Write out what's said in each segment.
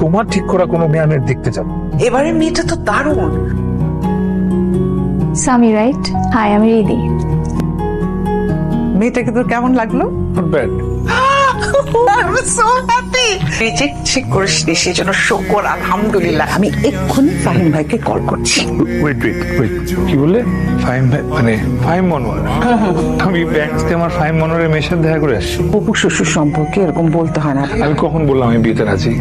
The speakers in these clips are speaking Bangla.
তোমার ঠিক করা কোনো মেয়ে আমি দেখতে যাবো? এবারে মেয়েটা তো দারুণ। সামি রাইট? হাই, আমি রিদি। মেয়েটাকে তোর কেমন লাগলো? Not bad. I'm so happy. Reject ঠিক করিস নি, সেজন্য শুকর আলহামদুলিল্লাহ। আমি এক্ষুনি ফাহিম ভাইকে কল করছি। ওয়েট ওয়েট ওয়েট, কি বললে? ফাহিম ভাই মানে ফাহিম মনোয়ার? আমি ব্যাংক থেকে আমার ফাহিম মনোয়ারের মেয়ের সাথে দেখা করে আসছি। অপু শ্বশুর সম্পর্কে এরকম বলতে হয় না। আমি কখন বললাম আমি বিয়েতে রাজি?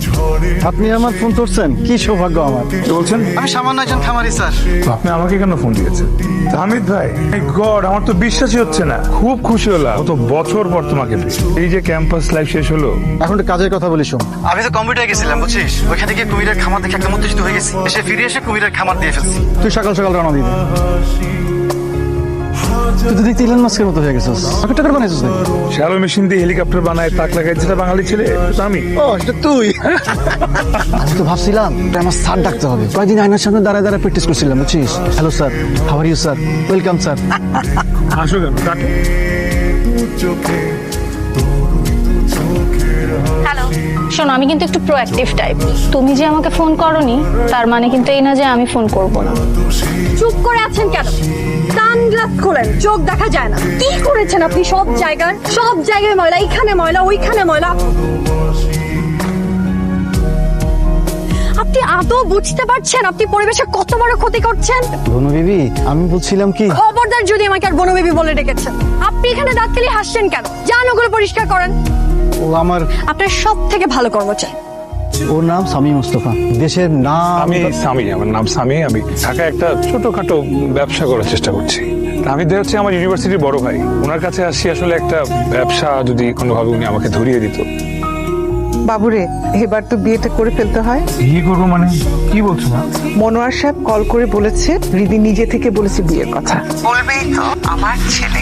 আপনি আমার ফোন ধরছেন, কি সৌভাগ্য আমার। কি বলছেন? আমি সামান্য একজন খামারি স্যার। আপনি আমাকে কেন ফোন দিয়েছেন? হামিদ ভাই, মাই গড, আমার তো বিশ্বাসই হচ্ছে না। খুব খুশি হলাম কত বছর পর তোমাকে পেয়ে। এই যে ক্যাম্পাস লাইফ শেষ হলো, এখন একটু কাজের কথা বলি শোন। আমি তো কম্পিউটার গেছিলাম বুঝছিস, ওইখান থেকে কুমিরের খামার দেখে একদম উত্তেজিত হয়ে গেছি। এসে ফিরে এসে কুমিরের খামার দিয়ে ফেলছি। তুই সকাল সকাল রওনা দিবি। তুই তো দেখতে ইলন মাস্কের মতো হয়ে গেছিস। আমাকে টাকার বানাইছিস নাকি? শ্যালো মেশিন দিয়ে হেলিকপ্টার বানায় তাক লাগাই যেটা বাঙালি ছেলে, এটা আমি। ও এটা তুই। আমি তো ভাবছিলাম আমার স্যার ডাকতে হবে। কয়েকদিন আয়নার সামনে দাঁড়ায় দাঁড়ায় প্র্যাকটিস করছিলাম বুঝছিস। Hello sir, how are you sir, welcome sir. আসো কেন কাটে? হ্যালো, শোনো, আমি কিন্তু একটু প্রোঅ্যাক্টিভ টাইপ। তুমি যে আমাকে ফোন করনি তার মানে কিন্তু এই না যে আমি ফোন করব না। চুপ করে আছেন কেন? সানগ্লাস খোলেন, চোখ দেখা যায় না। কি করেছেন আপনি? সব জায়গায় ময়লা, এইখানে ময়লা, ওইখানে ময়লা। আপনি আদৌ বুঝতে পারছেন আপনি পরিবেশে কত বড় ক্ষতি করছেন? বনু বিবি, আমি বলছিলাম কি, খবরদার যদি আমাকে আর বনবেবি বলে ডেকেছেন। আপনি এখানে দাঁত কেলি হাসছেন কেন? যান ওগুলো পরিষ্কার করেন। ও আমার, আপনার সব থেকে ভালো কর্মচারী। ওর নাম সামি মুস্তফা, দেশের নাম। আমি সামি, আমার নাম সামি। আমি ঢাকায় একটা ছোটখাটো ব্যবসা করার চেষ্টা করছি। আমি হচ্ছে আমার ইউনিভার্সিটির বড় ভাই, ওনার কাছে আসি আসলে একটা ব্যবসা যদি কোনোভাবে উনি আমাকে ধরিয়ে দিত। বাবুরে, এবার তো বিয়েটা করে ফেলতে হয়। বিয়ে করবো মানে কি বলছো না? মনোয়ার সাহেব কল করে বলেছে, রিদি নিজে থেকে বলেছে বিয়ের কথা। বলবেই তো, আমার ছেলে